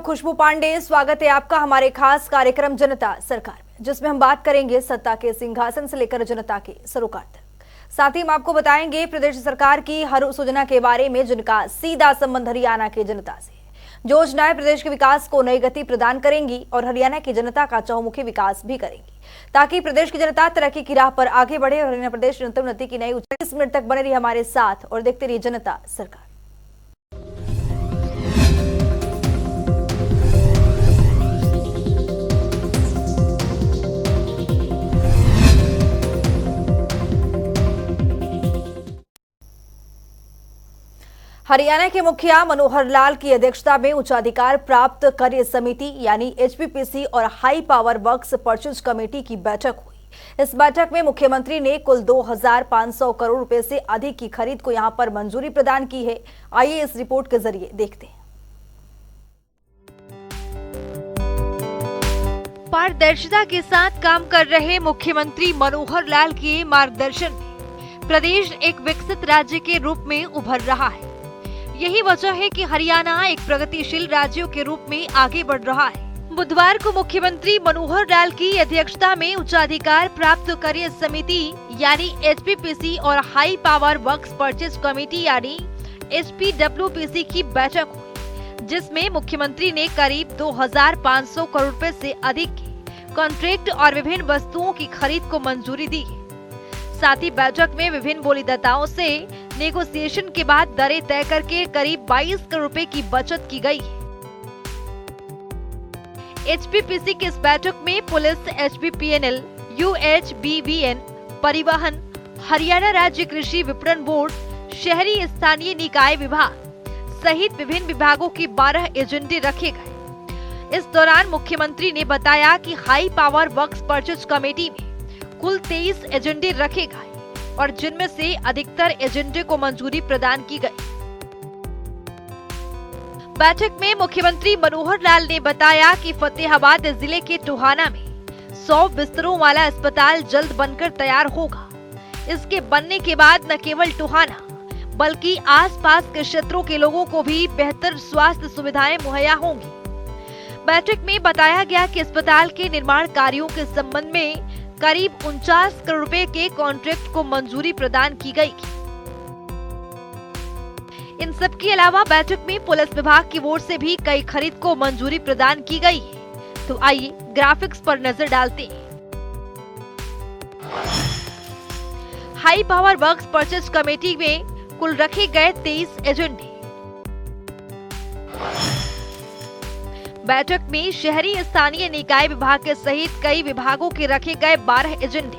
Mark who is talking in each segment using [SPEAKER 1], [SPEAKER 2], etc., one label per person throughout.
[SPEAKER 1] खुशबू पांडे, स्वागत है आपका हमारे खास कार्यक्रम जनता सरकार में, जिसमें हम बात करेंगे सत्ता के सिंहासन से लेकर जनता के सरोकार तक। साथ ही हम आपको बताएंगे प्रदेश सरकार की हर उस योजना के बारे में जिनका सीधा संबंध हरियाणा की जनता से है। जो योजनाएं प्रदेश के विकास को नई गति प्रदान करेंगी और हरियाणा की जनता का चहुमुखी विकास भी करेंगी, ताकि प्रदेश की जनता तरक्की की राह पर आगे बढ़े और हरियाणा प्रदेश उन्नति की नई ऊंचाई। 20 मिनट तक बने रही हमारे साथ और देखते रहिए जनता सरकार। हरियाणा के मुखिया मनोहर लाल की अध्यक्षता में उच्चाधिकार प्राप्त कार्य समिति यानी एचपीपीसी और high power works purchase committee की बैठक हुई। इस बैठक में मुख्यमंत्री ने कुल 2500 करोड़ रुपए से अधिक की खरीद को यहां पर मंजूरी प्रदान की है। आइए इस रिपोर्ट के जरिए देखते हैं।
[SPEAKER 2] पारदर्शिता के साथ काम कर रहे मुख्यमंत्री मनोहर लाल के मार्गदर्शन में प्रदेश एक विकसित राज्य के रूप में उभर रहा है। यही वजह है कि हरियाणा एक प्रगतिशील राज्यों के रूप में आगे बढ़ रहा है। बुधवार को मुख्यमंत्री मनोहर लाल की अध्यक्षता में उच्चाधिकार प्राप्त कार्य समिति यानी एचपीपीसी और high power works purchase committee यानी एचपीडब्ल्यूपीसी की बैठक हुई, जिसमें मुख्यमंत्री ने करीब 2500 करोड़ रुपए से अधिक के कॉन्ट्रैक्ट और विभिन्न वस्तुओं की खरीद को मंजूरी दी है। साथ ही बैठक में विभिन्न बोलीदाताओं से नेगोशिएशन के बाद दरें तय करके करीब 22 करोड़ रुपए की बचत की गई है। एचपीपीसी की इस बैठक में पुलिस, एचपीपीएनएल, यूएचबीवीएन, परिवहन, हरियाणा राज्य कृषि विपणन बोर्ड, शहरी स्थानीय निकाय विभाग सहित विभिन्न विभागों के 12 एजेंडे रखे गए। इस दौरान मुख्यमंत्री ने बताया कि high power works purchase committee में कुल 23 एजेंडे रखे गए और जिनमें से अधिकतर एजेंडे को मंजूरी प्रदान की गई। बैठक में मुख्यमंत्री मनोहर लाल ने बताया कि फतेहाबाद जिले के टोहाना में 100 बिस्तरों वाला अस्पताल जल्द बनकर तैयार होगा। इसके बनने के बाद न केवल टोहाना बल्कि आसपास के क्षेत्रों के लोगों को भी बेहतर स्वास्थ्य सुविधाएं मुहैया होंगी। बैठक में बताया गया कि अस्पताल के निर्माण कार्यों के संबंध में करीब 49 करोड़ रुपए के कॉन्ट्रैक्ट को मंजूरी प्रदान की गई। इन सब के अलावा बैठक में पुलिस विभाग की ओर से भी कई खरीद को मंजूरी प्रदान की गई है। तो आइए ग्राफिक्स पर नजर डालते हैं। High power works purchase committee में कुल रखे गए 23 एजेंडे। बैठक में शहरी स्थानीय निकाय विभाग के सहित कई विभागों के रखे गए 12 एजेंडे।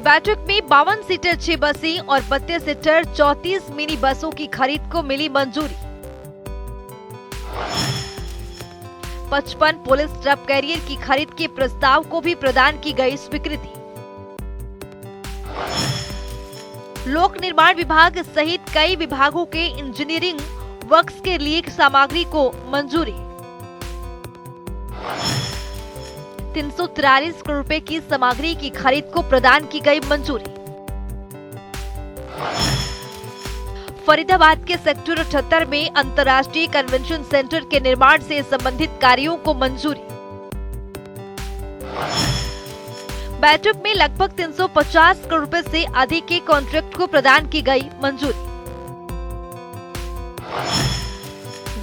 [SPEAKER 2] बैठक में 52 सीटर 6 बसें और 32 सीटर 34 मिनी बसों की खरीद को मिली मंजूरी। 55 पुलिस ट्रक कैरियर की खरीद के प्रस्ताव को भी प्रदान की गई स्वीकृति। लोक निर्माण विभाग सहित कई विभागों के इंजीनियरिंग वर्क्स के लिए सामग्री को मंजूरी। 343 करोड़ रुपए की सामग्री की खरीद को प्रदान की गई मंजूरी। फरीदाबाद के सेक्टर 78 में अंतर्राष्ट्रीय कन्वेंशन सेंटर के निर्माण से संबंधित कार्यों को मंजूरी। बैठक में लगभग 350 करोड़ रुपए से अधिक के कॉन्ट्रैक्ट को प्रदान की गई मंजूरी।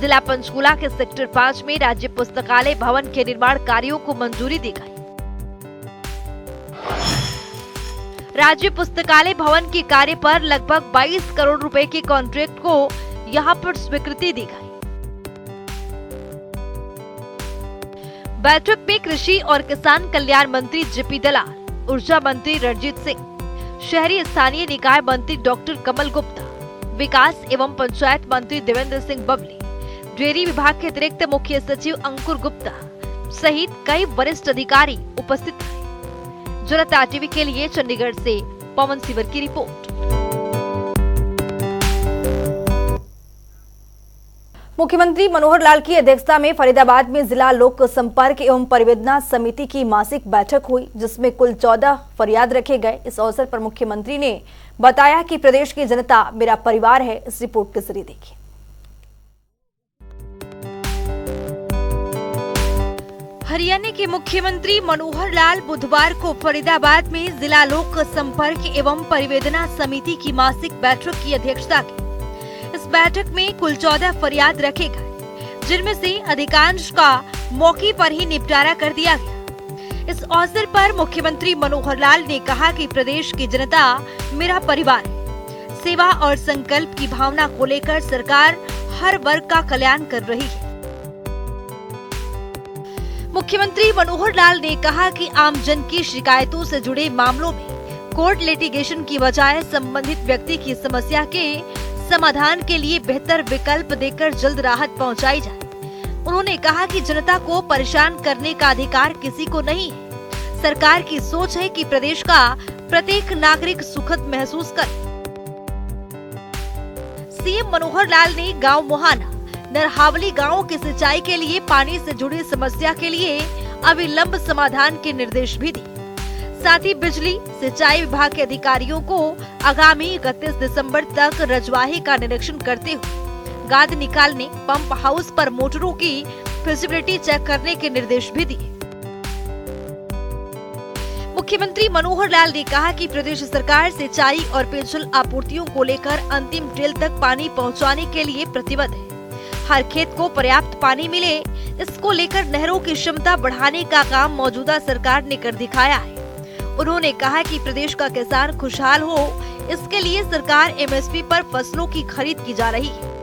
[SPEAKER 2] जिला पंचकुला के सेक्टर 5 में राज्य पुस्तकालय भवन के निर्माण कार्यों को मंजूरी दी गई। राज्य पुस्तकालय भवन के कार्य पर लगभग 22 करोड़ रुपए के कॉन्ट्रैक्ट को यहां पर स्वीकृति दी गई। बैठक में कृषि और किसान कल्याण मंत्री जेपी दलाल, ऊर्जा मंत्री रणजीत सिंह, शहरी स्थानीय निकाय मंत्री डॉक्टर कमल गुप्ता, विकास एवं पंचायत मंत्री देवेंद्र सिंह बबली, डेयरी विभाग के अतिरिक्त मुख्य सचिव अंकुर गुप्ता सहित कई वरिष्ठ अधिकारी उपस्थित थे। जनता टीवी के लिए चंडीगढ़ से पवन सिवर की रिपोर्ट।
[SPEAKER 1] मुख्यमंत्री मनोहर लाल की अध्यक्षता में फरीदाबाद में जिला लोक संपर्क एवं परिवेदना समिति की मासिक बैठक हुई, जिसमें कुल 14 फरियाद रखे गए। इस अवसर पर मुख्यमंत्री ने बताया कि प्रदेश की जनता मेरा परिवार है। इस रिपोर्ट के जरिए देखिए।
[SPEAKER 2] हरियाणा के मुख्यमंत्री मनोहर लाल बुधवार को फरीदाबाद में जिला लोक संपर्क एवं परिवेदना समिति की मासिक बैठक की अध्यक्षता की। इस बैठक में कुल 14 फरियाद रखे गए, जिनमें से अधिकांश का मौके पर ही निपटारा कर दिया गया। इस अवसर पर मुख्यमंत्री मनोहर लाल ने कहा कि प्रदेश की जनता मेरा परिवार है। सेवा और संकल्प की भावना को लेकर सरकार हर वर्ग का कल्याण कर रही है। मुख्यमंत्री मनोहर लाल ने कहा कि आम जन की शिकायतों से जुड़े मामलों में कोर्ट लिटिगेशन की बजाय संबंधित व्यक्ति की समस्या के समाधान के लिए बेहतर विकल्प देकर जल्द राहत पहुंचाई जाए। उन्होंने कहा कि जनता को परेशान करने का अधिकार किसी को नहीं है। सरकार की सोच है कि प्रदेश का प्रत्येक नागरिक सुखद महसूस करे। सीएम मनोहर लाल ने गांव मोहाना नरहावली गांवों की सिंचाई के लिए पानी से जुड़ी समस्या के लिए अविलंब समाधान के निर्देश भी दिए। साथ ही बिजली सिंचाई विभाग के अधिकारियों को आगामी 31 दिसंबर तक रजवाही का निरीक्षण करते हुए गाद निकालने, पंप हाउस पर मोटरों की फिजिबिलिटी चेक करने के निर्देश भी दिए। मुख्यमंत्री मनोहर लाल ने कहा कि प्रदेश सरकार सिंचाई और पेयजल आपूर्तियों को लेकर अंतिम टेल तक पानी पहुंचाने के लिए प्रतिबद्ध है। हर खेत को पर्याप्त पानी मिले, इसको लेकर नहरों की क्षमता बढ़ाने का काम मौजूदा सरकार ने कर दिखाया है। उन्होंने कहा कि प्रदेश का किसान खुशहाल हो, इसके लिए सरकार एमएसपी पर फसलों की खरीद की जा रही है।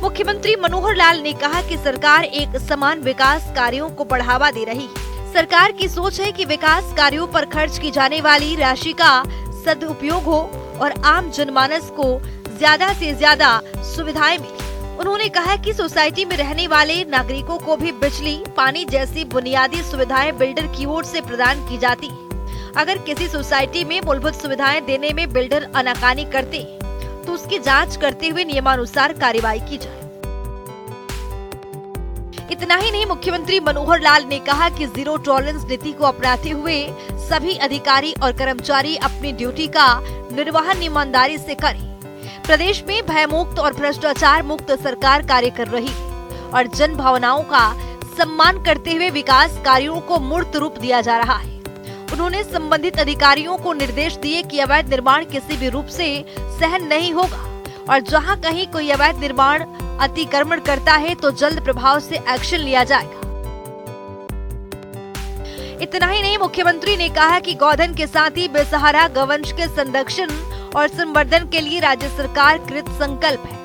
[SPEAKER 2] मुख्यमंत्री मनोहर लाल ने कहा कि सरकार एक समान विकास कार्यों को बढ़ावा दे रही है। सरकार की सोच है कि विकास कार्यों पर खर्च की जाने वाली राशि का सदुपयोग हो और आम जनमानस को ज्यादा से ज्यादा सुविधाएं मिली। उन्होंने कहा कि सोसाइटी में रहने वाले नागरिकों को भी बिजली, पानी जैसी बुनियादी सुविधाएं बिल्डर की ओर से प्रदान की जाती है। अगर किसी सोसाइटी में मूलभूत सुविधाएं देने में बिल्डर आनाकानी करते हैं, तो उसकी जांच करते हुए नियमानुसार कार्रवाई की जाए। इतना ही नहीं, मुख्यमंत्री मनोहर लाल ने कहा कि जीरो टॉलरेंस नीति को अपनाते हुए सभी अधिकारी और कर्मचारी अपनी ड्यूटी का निर्वहन ईमानदारी से करें। प्रदेश में भय मुक्त और भ्रष्टाचार मुक्त सरकार कार्य कर रही है और जन भावनाओं का सम्मान करते हुए विकास कार्यों को मूर्त रूप दिया जा रहा है। उन्होंने संबंधित अधिकारियों को निर्देश दिए कि अवैध निर्माण किसी भी रूप से सहन नहीं होगा और जहां कहीं कोई अवैध निर्माण अतिक्रमण करता है तो जल्द प्रभाव से एक्शन लिया जाएगा। इतना ही नहीं, मुख्यमंत्री ने कहा कि गौधन के साथ ही बेसहारा गौवंश के संरक्षण और संवर्धन के लिए राज्य सरकार कृत संकल्प है।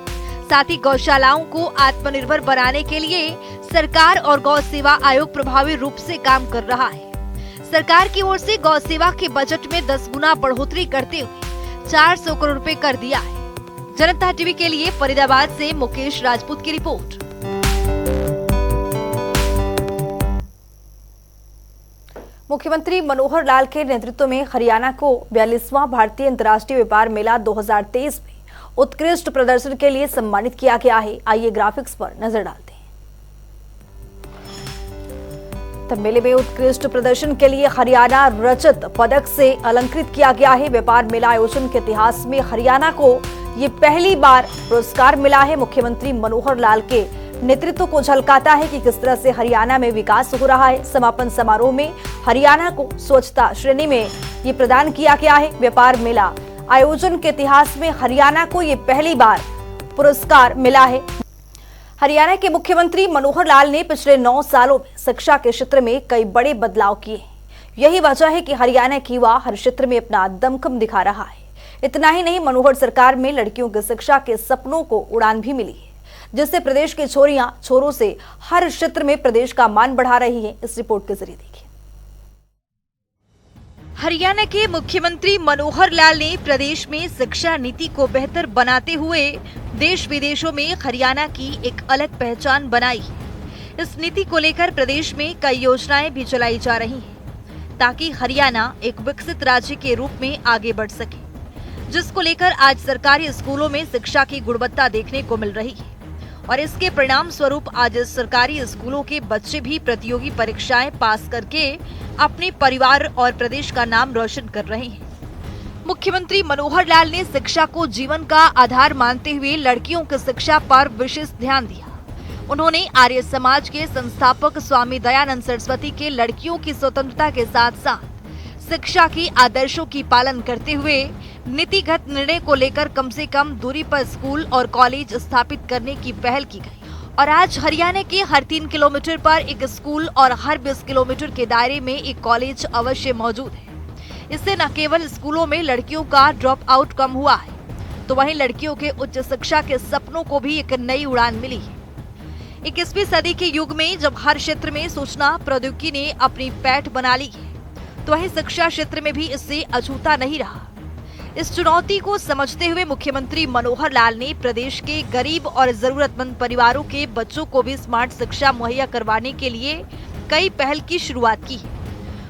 [SPEAKER 2] साथ ही गौशालाओं को आत्मनिर्भर बनाने के लिए सरकार और गौ सेवा आयोग प्रभावी रूप से काम कर रहा है। सरकार की ओर से गौ सेवा के बजट में 10 गुना बढ़ोतरी करते हुए 400 करोड़ रुपए कर दिया है। जनता टीवी के लिए फरीदाबाद से मुकेश राजपूत की रिपोर्ट।
[SPEAKER 1] मुख्यमंत्री मनोहर लाल के नेतृत्व में हरियाणा को 42वां भारतीय अंतर्राष्ट्रीय व्यापार मेला 2023 में उत्कृष्ट प्रदर्शन के लिए सम्मानित किया गया है। आइए ग्राफिक्स पर नजर डालते हैं। तब मेले में उत्कृष्ट प्रदर्शन के लिए हरियाणा रजत पदक से अलंकृत किया गया है। व्यापार मेला आयोजन के इतिहास में हरियाणा को ये पहली बार पुरस्कार मिला है। मुख्यमंत्री मनोहर लाल के नेतृत्व को झलकाता है कि किस तरह से हरियाणा में विकास हो रहा है। समापन समारोह में हरियाणा को स्वच्छता श्रेणी में ये प्रदान किया गया है। व्यापार मेला आयोजन के इतिहास में हरियाणा को ये पहली बार पुरस्कार मिला है। हरियाणा के मुख्यमंत्री मनोहर लाल ने पिछले 9 सालों में शिक्षा के क्षेत्र में कई बड़े बदलाव किए हैं। यही वजह है कि हरियाणा की युवा हर क्षेत्र में अपना दमखम दिखा रहा है। इतना ही नहीं, मनोहर सरकार में लड़कियों की शिक्षा के सपनों को उड़ान भी मिली है, जिससे प्रदेश के छोरियां छोरों से हर क्षेत्र में प्रदेश का मान बढ़ा रही है। इस रिपोर्ट के जरिए देखिए।
[SPEAKER 2] हरियाणा के मुख्यमंत्री मनोहर लाल ने प्रदेश में शिक्षा नीति को बेहतर बनाते हुए देश विदेशों में हरियाणा की एक अलग पहचान बनाई है। इस नीति को लेकर प्रदेश में कई योजनाएं भी चलाई जा रही हैं, ताकि हरियाणा एक विकसित राज्य के रूप में आगे बढ़ सके, जिसको लेकर आज सरकारी स्कूलों में शिक्षा की गुणवत्ता देखने को मिल रही है और इसके परिणाम स्वरूप आज सरकारी स्कूलों के बच्चे भी प्रतियोगी परीक्षाएं पास करके अपने परिवार और प्रदेश का नाम रोशन कर रहे हैं। मुख्यमंत्री मनोहर लाल ने शिक्षा को जीवन का आधार मानते हुए लड़कियों की शिक्षा पर विशेष ध्यान दिया। उन्होंने आर्य समाज के संस्थापक स्वामी दयानंद सरस्वती के लड़कियों की स्वतंत्रता के साथ साथ शिक्षा के आदर्शों की पालन करते हुए नीतिगत निर्णय को लेकर कम से कम दूरी पर स्कूल और कॉलेज स्थापित करने की पहल की गई और आज हरियाणा के हर 3 किलोमीटर पर एक स्कूल और हर 20 किलोमीटर के दायरे में एक कॉलेज अवश्य मौजूद है। इससे न केवल स्कूलों में लड़कियों का ड्रॉप आउट कम हुआ है, तो वहीं लड़कियों के उच्च शिक्षा के सपनों को भी एक नई उड़ान मिली है। 21वीं सदी के युग में जब हर क्षेत्र में सूचना प्रौद्योगिकी ने अपनी पैठ बना ली है, तो वहीं शिक्षा क्षेत्र में भी इससे अछूता नहीं रहा। इस चुनौती को समझते हुए मुख्यमंत्री मनोहर लाल ने प्रदेश के गरीब और जरूरतमंद परिवारों के बच्चों को भी स्मार्ट शिक्षा मुहैया करवाने के लिए कई पहल की शुरुआत की है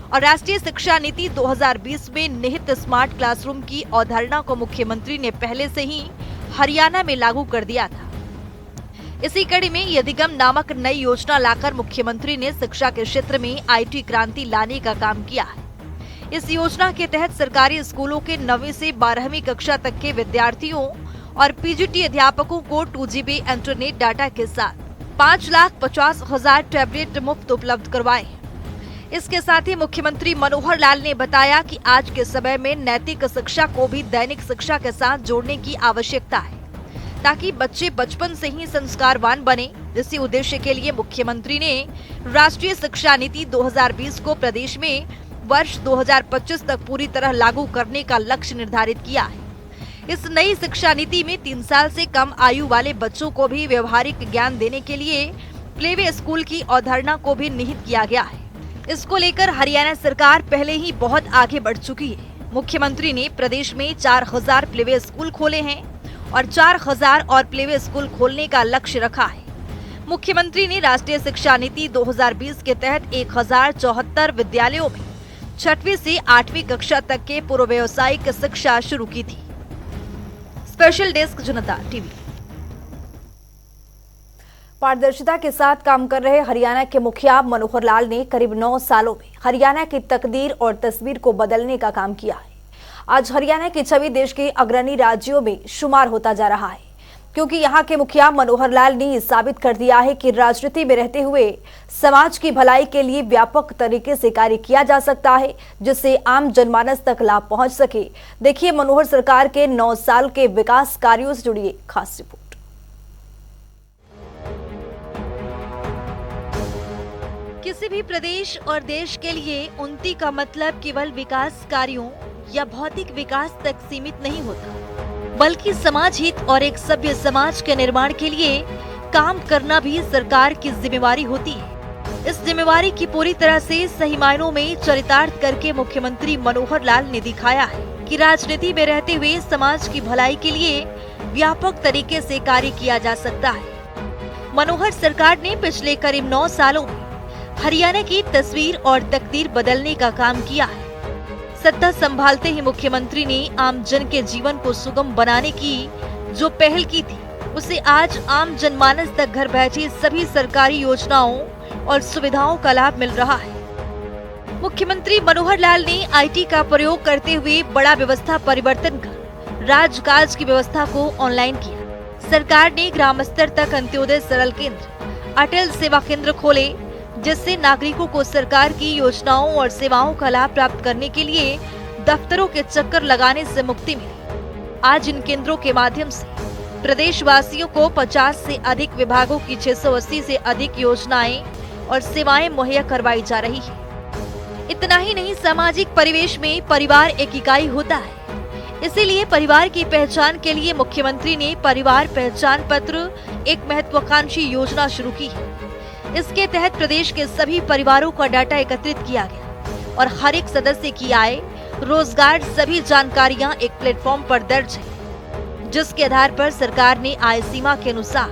[SPEAKER 2] और राष्ट्रीय शिक्षा नीति 2020 में निहित स्मार्ट क्लासरूम की अवधारणा को मुख्यमंत्री ने पहले से ही हरियाणा में लागू कर दिया था। इसी कड़ी में यदिगम नामक नई योजना लाकर मुख्यमंत्री ने शिक्षा के क्षेत्र में IT क्रांति लाने का काम किया है। इस योजना के तहत सरकारी स्कूलों के 9वीं से 12वीं कक्षा तक के विद्यार्थियों और PGT अध्यापकों को 2GB इंटरनेट डाटा के साथ 5,50,000 टैबलेट मुफ्त उपलब्ध करवाए। इसके साथ ही मुख्यमंत्री मनोहर लाल ने बताया कि आज के समय में नैतिक शिक्षा को भी दैनिक शिक्षा के साथ जोड़ने की आवश्यकता है, ताकि बच्चे बचपन से ही संस्कारवान बने। इसी उद्देश्य के लिए मुख्यमंत्री ने राष्ट्रीय शिक्षा नीति 2020 को प्रदेश में वर्ष 2025 तक पूरी तरह लागू करने का लक्ष्य निर्धारित किया है। इस नई शिक्षा नीति में 3 साल से कम आयु वाले बच्चों को भी व्यवहारिक ज्ञान देने के लिए प्लेवे स्कूल की अवधारणा को भी निहित किया गया है। इसको लेकर हरियाणा सरकार पहले ही बहुत आगे बढ़ चुकी है। मुख्यमंत्री ने प्रदेश में 4,000 प्लेवे स्कूल खोले हैं और 4,000 और प्लेवे स्कूल खोलने का लक्ष्य रखा है। मुख्यमंत्री ने राष्ट्रीय शिक्षा नीति 2020 के तहत 1,074 विद्यालयों में 6वीं से 8वीं कक्षा तक के पूर्व व्यावसायिक शिक्षा शुरू की थी। स्पेशल डेस्क जनता टीवी।
[SPEAKER 1] पारदर्शिता के साथ काम कर रहे हरियाणा के मुखिया मनोहर लाल ने करीब 9 सालों में हरियाणा की तकदीर और तस्वीर को बदलने का काम किया है। आज हरियाणा की छवि देश के अग्रणी राज्यों में शुमार होता जा रहा है, क्योंकि यहाँ के मुखिया मनोहर लाल ने ये साबित कर दिया है कि राजनीति में रहते हुए समाज की भलाई के लिए व्यापक तरीके से कार्य किया जा सकता है, जिससे आम जनमानस तक लाभ पहुंच सके। देखिए मनोहर सरकार के 9 साल के विकास कार्यों से जुड़ी एक खास रिपोर्ट।
[SPEAKER 2] किसी भी प्रदेश और देश के लिए उन्नति का मतलब केवल विकास कार्यों या भौतिक विकास तक सीमित नहीं होता, बल्कि समाज हित और एक सभ्य समाज के निर्माण के लिए काम करना भी सरकार की जिम्मेवारी होती है। इस जिम्मेवारी की पूरी तरह से सही मायनों में चरितार्थ करके मुख्यमंत्री मनोहर लाल ने दिखाया है कि राजनीति में रहते हुए समाज की भलाई के लिए व्यापक तरीके से कार्य किया जा सकता है। मनोहर सरकार ने पिछले करीब 9 सालों में हरियाणा की तस्वीर और तकदीर बदलने का काम किया है। सत्ता संभालते ही मुख्यमंत्री ने आम जन के जीवन को सुगम बनाने की जो पहल की थी, उसे आज आम जनमानस तक घर बैठे सभी सरकारी योजनाओं और सुविधाओं का लाभ मिल रहा है। मुख्यमंत्री मनोहर लाल ने IT का प्रयोग करते हुए बड़ा व्यवस्था परिवर्तन कर राजकाज की व्यवस्था को ऑनलाइन किया। सरकार ने ग्राम स्तर तक अंत्योदय सरल केंद्र, अटल सेवा केंद्र खोले, जिससे नागरिकों को सरकार की योजनाओं और सेवाओं का लाभ प्राप्त करने के लिए दफ्तरों के चक्कर लगाने से मुक्ति मिली। आज इन केंद्रों के माध्यम से प्रदेशवासियों को 50 से अधिक विभागों की 680 से अधिक योजनाएं और सेवाएं मुहैया करवाई जा रही है। इतना ही नहीं, सामाजिक परिवेश में परिवार एक इकाई होता है, इसीलिए परिवार की पहचान के लिए मुख्यमंत्री ने परिवार पहचान पत्र एक महत्वाकांक्षी योजना शुरू की है। इसके तहत प्रदेश के सभी परिवारों का डाटा एकत्रित किया गया और हर एक सदस्य की आय, रोजगार, सभी जानकारियां एक प्लेटफॉर्म पर दर्ज है, जिसके आधार पर सरकार ने आय सीमा के अनुसार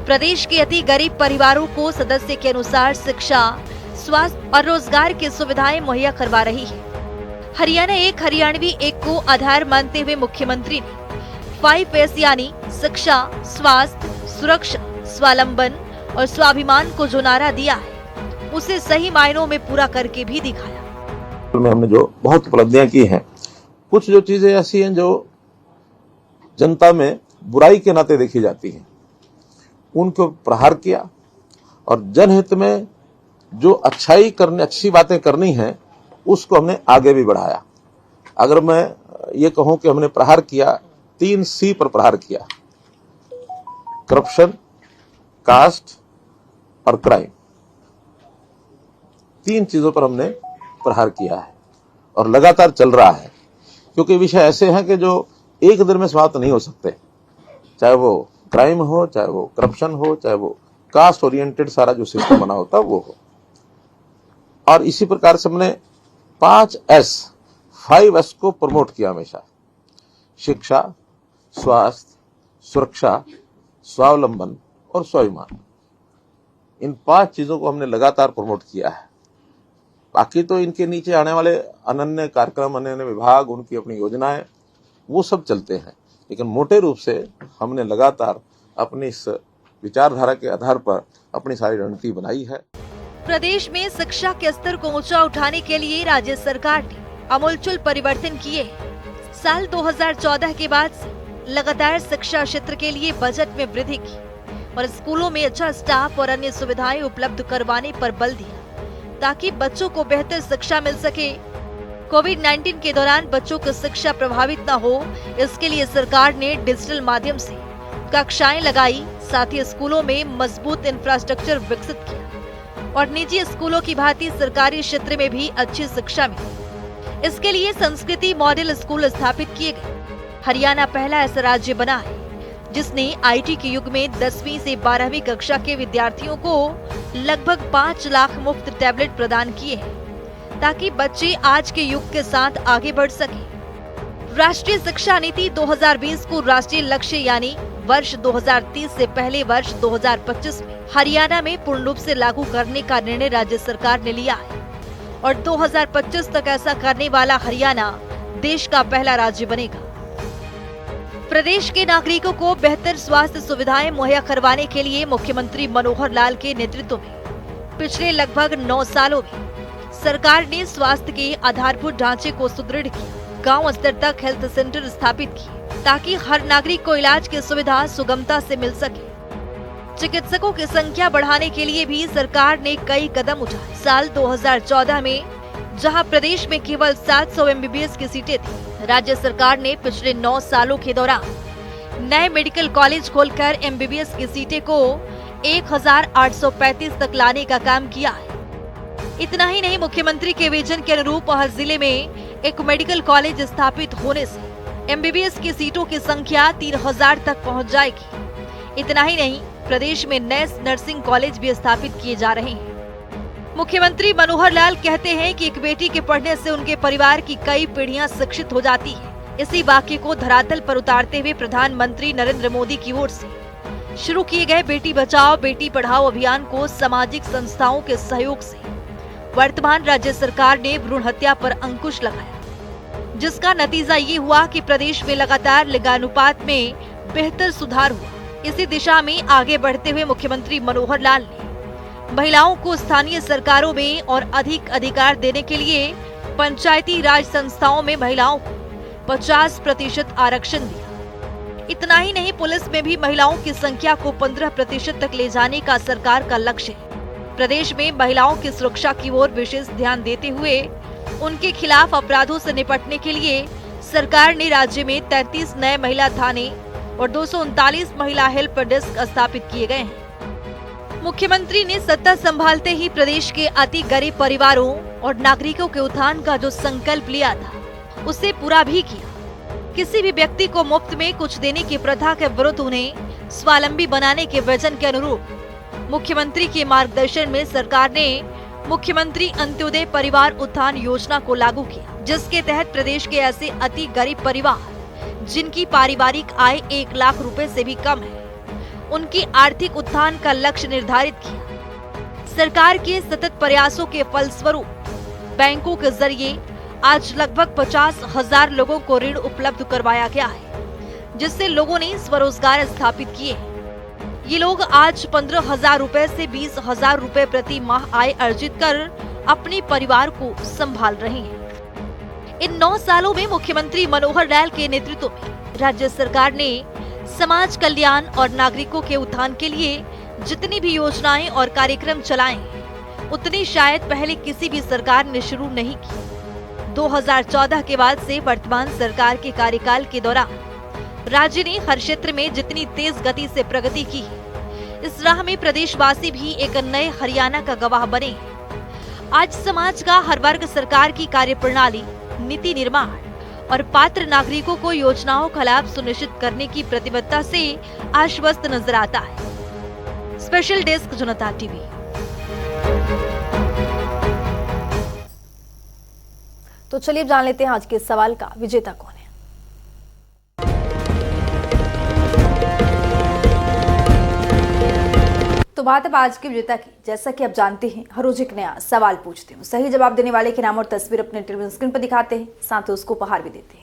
[SPEAKER 2] प्रदेश के अति गरीब परिवारों को सदस्य के अनुसार शिक्षा, स्वास्थ्य और रोजगार की सुविधाएं मुहैया करवा रही है। हरियाणा एक, हरियाणवी एक को आधार मानते हुए मुख्यमंत्री ने 5S यानी शिक्षा, स्वास्थ्य, सुरक्षा, स्वावलंबन और स्वाभिमान को जो नारा दिया है, उसे सही मायनों में पूरा करके भी दिखाया।
[SPEAKER 3] हमने जो बहुत उपलब्धियां की हैं, कुछ जो चीजें ऐसी हैं जो जनता में बुराई के नाते देखी जाती हैं, उनको प्रहार किया और जनहित में जो अच्छी बातें करनी है उसको हमने आगे भी बढ़ाया। अगर मैं ये कहूं कि हमने प्रहार किया, 3 C पर प्रहार किया, करप्शन, कास्ट और क्राइम, 3 चीजों पर हमने प्रहार किया है और लगातार चल रहा है, क्योंकि विषय ऐसे हैं कि जो एक दिन में समाप्त नहीं हो सकते, चाहे वो क्राइम हो, चाहे वो करप्शन हो, चाहे वो कास्ट ओरिएंटेड सारा जो सिस्टम बना होता है वो हो। और इसी प्रकार से हमने 5S को प्रमोट किया हमेशा, शिक्षा, स्वास्थ्य, सुरक्षा, स्वावलंबन और स्वाभिमान। इन 5 चीजों को हमने लगातार प्रमोट किया है। बाकी तो इनके नीचे आने वाले अनन्य कार्यक्रम, अनन्य विभाग, उनकी अपनी योजनाएं, वो सब चलते हैं, लेकिन मोटे रूप से हमने लगातार अपनी इस विचारधारा के आधार पर अपनी सारी रणनीति बनाई है।
[SPEAKER 2] प्रदेश में शिक्षा के स्तर को ऊंचा उठाने के लिए राज्य सरकार ने आमूलचूल परिवर्तन किए। साल 2014 के बाद से लगातार शिक्षा क्षेत्र के लिए बजट में वृद्धि की और स्कूलों में अच्छा स्टाफ और अन्य सुविधाएं उपलब्ध करवाने पर बल दिया ताकि बच्चों को बेहतर शिक्षा मिल सके। कोविड-19 के दौरान बच्चों की शिक्षा प्रभावित न हो, इसके लिए सरकार ने डिजिटल माध्यम से कक्षाएं लगाई, साथ ही स्कूलों में मजबूत इंफ्रास्ट्रक्चर विकसित किया और निजी स्कूलों की भांति सरकारी क्षेत्र में भी अच्छी शिक्षा मिली। इसके लिए संस्कृति मॉडल स्कूल स्थापित किए गए। हरियाणा पहला ऐसा राज्य बना है जिसने आईटी के युग में 10वीं से 12वीं कक्षा के विद्यार्थियों को लगभग 5 लाख मुफ्त टैबलेट प्रदान किए हैं ताकि बच्चे आज के युग के साथ आगे बढ़ सके। राष्ट्रीय शिक्षा नीति 2020 को राष्ट्रीय लक्ष्य यानी वर्ष 2030 से पहले वर्ष 2025 में हरियाणा में पूर्ण रूप से लागू करने का निर्णय राज्य सरकार ने लिया है और 2025 तक ऐसा करने वाला हरियाणा देश का पहला राज्य बनेगा। प्रदेश के नागरिकों को बेहतर स्वास्थ्य सुविधाएं मुहैया करवाने के लिए मुख्यमंत्री मनोहर लाल के नेतृत्व में पिछले लगभग 9 सालों में सरकार ने स्वास्थ्य के आधारभूत ढांचे को सुदृढ़ किया, गांव स्तर तक हेल्थ सेंटर स्थापित किए ताकि हर नागरिक को इलाज की सुविधा सुगमता से मिल सके। चिकित्सकों की संख्या बढ़ाने के लिए भी सरकार ने कई कदम उठाए। साल 2014 में जहां प्रदेश में केवल 700 MBBS की सीटें थी, राज्य सरकार ने पिछले 9 सालों के दौरान नए मेडिकल कॉलेज खोलकर MBBS की सीटें को 1835 तक लाने का काम किया है। इतना ही नहीं, मुख्यमंत्री के विजन के अनुरूप हर जिले में एक मेडिकल कॉलेज स्थापित होने से MBBS की सीटों की संख्या 3000 तक पहुंच जाएगी। इतना ही नहीं, प्रदेश में नए नर्सिंग कॉलेज भी स्थापित किए जा रहे हैं। मुख्यमंत्री मनोहर लाल कहते हैं कि एक बेटी के पढ़ने से उनके परिवार की कई पीढ़ियां शिक्षित हो जाती है। इसी वाक्य को धरातल पर उतारते हुए प्रधानमंत्री नरेंद्र मोदी की ओर से शुरू किए गए बेटी बचाओ बेटी पढ़ाओ अभियान को सामाजिक संस्थाओं के सहयोग से वर्तमान राज्य सरकार ने भ्रूण हत्या पर अंकुश लगाया, जिसका नतीजा ये हुआ कि प्रदेश में लगातार लिंगानुपात में बेहतर सुधार हुआ। इसी दिशा में आगे बढ़ते हुए मुख्यमंत्री मनोहर लाल ने महिलाओं को स्थानीय सरकारों में और अधिक अधिकार देने के लिए पंचायती राज संस्थाओं में महिलाओं को 50% आरक्षण दिया। इतना ही नहीं, पुलिस में भी महिलाओं की संख्या को 15% तक ले जाने का सरकार का लक्ष्य है। प्रदेश में महिलाओं की सुरक्षा की ओर विशेष ध्यान देते हुए उनके खिलाफ अपराधों से निपटने के लिए सरकार ने राज्य में 33 नए महिला थाने और 239 महिला हेल्प डेस्क स्थापित किए गए हैं। मुख्यमंत्री ने सत्ता संभालते ही प्रदेश के अति गरीब परिवारों और नागरिकों के उत्थान का जो संकल्प लिया था उसे पूरा भी किया। किसी भी व्यक्ति को मुफ्त में कुछ देने की प्रथा के विरुद्ध उन्हें स्वावलंबी बनाने के विजन के अनुरूप मुख्यमंत्री के मार्गदर्शन में सरकार ने मुख्यमंत्री अंत्योदय परिवार उत्थान योजना को लागू किया, जिसके तहत प्रदेश के ऐसे अति गरीब परिवार जिनकी पारिवारिक आय 1 लाख रुपए से भी कम है, उनकी आर्थिक उत्थान का लक्ष्य निर्धारित किया। सरकार के सतत प्रयासों के फलस्वरूप बैंकों के जरिए आज लगभग 50,000 लोगों को ऋण उपलब्ध करवाया गया है, जिससे लोगों ने स्वरोजगार स्थापित किए हैं। ये लोग आज 15,000 रुपए से 20,000 रुपए प्रति माह आय अर्जित कर अपने परिवार को संभाल रहे हैं। इन 9 सालों में मुख्यमंत्री मनोहर लाल के नेतृत्व में राज्य सरकार ने समाज कल्याण और नागरिकों के उत्थान के लिए जितनी भी योजनाएं और कार्यक्रम चलाए उतनी शायद पहले किसी भी सरकार ने शुरू नहीं की। 2014 के बाद से वर्तमान सरकार के कार्यकाल के दौरान राज्य ने हर क्षेत्र में जितनी तेज गति से प्रगति की है, इस राह में प्रदेशवासी भी एक नए हरियाणा का गवाह बने हैं। आज समाज का हर वर्ग सरकार की कार्यप्रणाली, नीति निर्माण और पात्र नागरिकों को योजनाओं का लाभ सुनिश्चित करने की प्रतिबद्धता से आश्वस्त नजर आता है। स्पेशल डेस्क जनता टीवी।
[SPEAKER 1] तो चलिए जान लेते हैं आज के सवाल का विजेता कौन है। तो बात अब आज के विजेता की। जैसा कि आप जानते हैं, हर रोज एक नया सवाल पूछते हैं, सही जवाब देने वाले के नाम और तस्वीर अपने टेलीविजन स्क्रीन पर दिखाते हैं, साथ ही उसको उपहार भी देते हैं।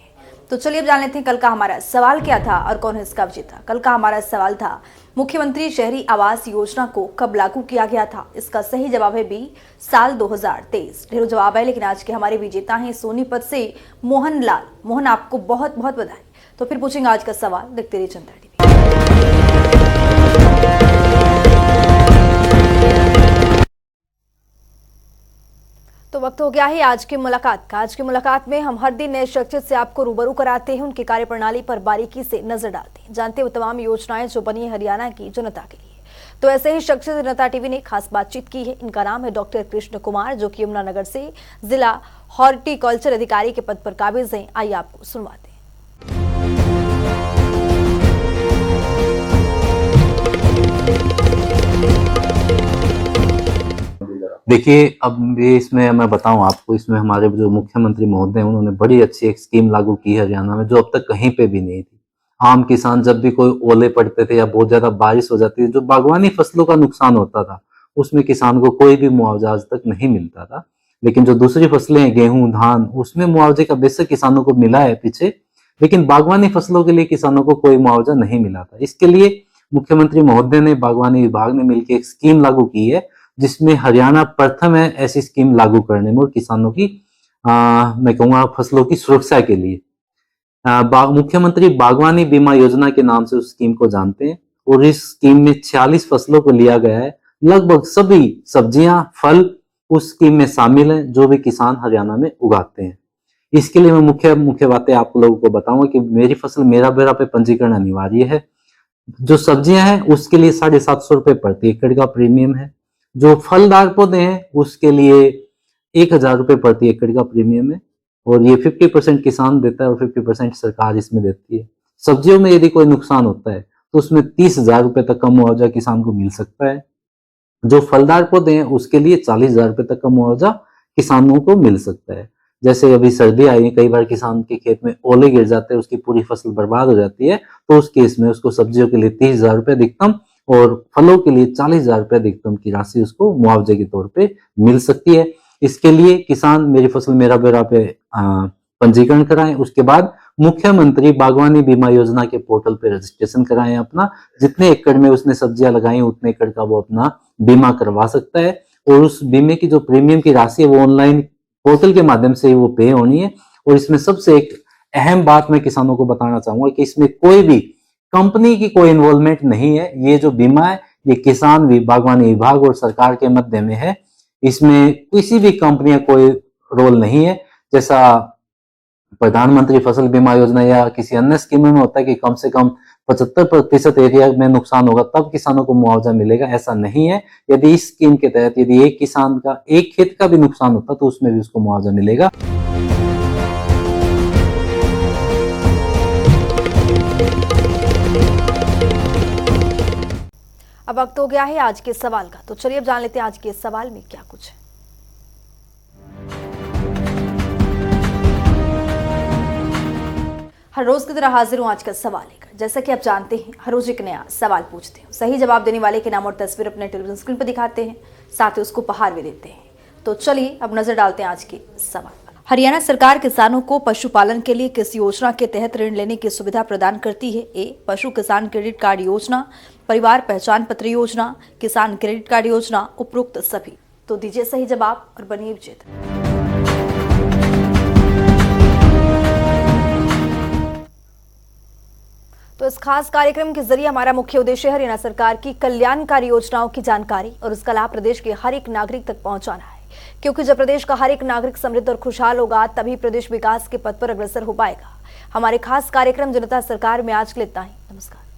[SPEAKER 1] तो चलिए अब जान लेते हैं कल का हमारा सवाल क्या था और कौन है इसका विजेता। कल का हमारा सवाल था, मुख्यमंत्री शहरी आवास योजना को कब लागू किया गया था। इसका सही जवाब है बी, साल 2023। ढेरों जवाब है, लेकिन आज के हमारे विजेता हैं सोनीपत से मोहन लाल। मोहन, आपको बहुत बहुत बधाई। तो फिर पूछेंगे आज का सवाल, देखते रहिए जनता टीवी। तो वक्त हो गया है आज की मुलाकात का। आज की मुलाकात में हम हर दिन नए शख्सियत से आपको रूबरू कराते हैं, उनकी कार्यप्रणाली पर बारीकी से नजर डालते हैं, जानते हैं वो तमाम योजनाएं जो बनी है हरियाणा की जनता के लिए। तो ऐसे ही शख्सियत जनता टीवी ने खास बातचीत की है। इनका नाम है डॉक्टर कृष्ण कुमार, जो कि यमुनानगर से जिला हॉर्टिकल्चर अधिकारी के पद पर काबिज हैं। आइए आपको सुनवाते हैं।
[SPEAKER 4] देखिए, अब ये इसमें मैं बताऊं आपको, इसमें हमारे जो मुख्यमंत्री महोदय हैं उन्होंने बड़ी अच्छी एक स्कीम लागू की है हरियाणा में, जो अब तक कहीं पे भी नहीं थी। आम किसान जब भी कोई ओले पड़ते थे या बहुत ज्यादा बारिश हो जाती थी, जो बागवानी फसलों का नुकसान होता था उसमें किसान को कोई भी मुआवजा आज तक नहीं मिलता था। लेकिन जो दूसरी फसलें हैं, गेहूं, धान, उसमें मुआवजे का बेशक किसानों को मिला है पीछे, लेकिन बागवानी फसलों के लिए किसानों को कोई मुआवजा नहीं मिला था। इसके लिए मुख्यमंत्री महोदय ने बागवानी विभाग ने मिलकर एक स्कीम लागू की है, जिसमें हरियाणा प्रथम है ऐसी स्कीम लागू करने में और किसानों की मैं कहूँगा फसलों की सुरक्षा के लिए। मुख्यमंत्री बागवानी बीमा योजना के नाम से उस स्कीम को जानते हैं और इस स्कीम में 46 फसलों को लिया गया है। लगभग सभी सब्जियां, फल उस स्कीम में शामिल हैं जो भी किसान हरियाणा में उगाते हैं। इसके लिए मैं मुख्य बातें आप लोगों को बताऊंगा कि मेरी फसल मेरा बेड़ा पे पंजीकरण अनिवार्य है। जो सब्जियां हैं उसके लिए 750 रुपए प्रति एकड़ का प्रीमियम है। जो फलदार पौधे हैं उसके लिए 1000 रुपए प्रति एकड़ का प्रीमियम है और ये 50% किसान देता है और 50% सरकार इसमें देती है। सब्जियों में यदि कोई नुकसान होता है तो उसमें 30,000 रुपए तक का मुआवजा किसान को मिल सकता है। जो फलदार पौधे हैं उसके लिए 40,000 रुपए तक का मुआवजा किसानों को मिल सकता है। जैसे अभी सर्दी आई है, कई बार किसान के खेत में ओले गिर जाते हैं, उसकी पूरी फसल बर्बाद हो जाती है, तो उस केस में उसको सब्जियों के लिए 30,000 रुपए अधिकतम और फलों के लिए 40,000 रुपए अधिकतम की राशि उसको मुआवजे के तौर पे मिल सकती है। इसके लिए किसान मेरी फसल मेरा बेड़ा पे पंजीकरण कराएं। उसके बाद मुख्यमंत्री बागवानी बीमा योजना के पोर्टल पे रजिस्ट्रेशन कराएं अपना। जितने एकड़ में उसने सब्जियां लगाई उतने एकड़ का वो अपना बीमा करवा सकता है और उस बीमे की जो प्रीमियम की राशि है वो ऑनलाइन पोर्टल के माध्यम से वो पे होनी है। और इसमें सबसे एक अहम बात मैं किसानों को बताना चाहूंगा कि इसमें कोई भी कंपनी की कोई इन्वॉल्वमेंट नहीं है। ये जो बीमा है ये किसान बागवानी विभाग और सरकार के मध्य में है। इसमें किसी भी कंपनी का कोई रोल नहीं है। जैसा प्रधानमंत्री फसल बीमा योजना या किसी अन्य स्कीम में होता है कि कम से कम 75% एरिया में नुकसान होगा तब किसानों को मुआवजा मिलेगा, ऐसा नहीं है। यदि इस स्कीम के तहत यदि एक किसान का एक खेत का भी नुकसान होता तो उसमें भी उसको मुआवजा मिलेगा।
[SPEAKER 1] अब वक्त हो गया है आज के सवाल का। तो चलिए अब जान लेते हैं आज के सवाल में क्या कुछ है। हर रोज की तरह हाजिर हूं आज का सवाल लेकर। जैसा कि आप जानते हैं, हर रोज एक नया सवाल पूछते हैं, सही जवाब देने वाले के नाम और तस्वीर अपने टेलीविजन स्क्रीन पर दिखाते हैं, साथ ही उसको उपहार भी देते हैं। तो चलिए अब नजर डालते हैं आज के सवाल। हरियाणा सरकार किसानों को पशुपालन के लिए किस योजना के तहत ऋण लेने की सुविधा प्रदान करती है। ए, पशु किसान क्रेडिट कार्ड योजना, परिवार पहचान पत्र योजना, किसान क्रेडिट कार्ड योजना, उपरोक्त सभी। तो दीजिए सही जवाब और बनिए विजेता। तो इस खास कार्यक्रम के जरिए हमारा मुख्य उद्देश्य हरियाणा सरकार की कल्याणकारी योजनाओं की जानकारी और उसका लाभ प्रदेश के हर एक नागरिक तक पहुंचाना है, क्योंकि जब प्रदेश का हर एक नागरिक समृद्ध और खुशहाल होगा तभी प्रदेश विकास के पथ पर अग्रसर हो पाएगा। हमारे खास कार्यक्रम जनता सरकार में आज के लिए इतना ही। नमस्कार।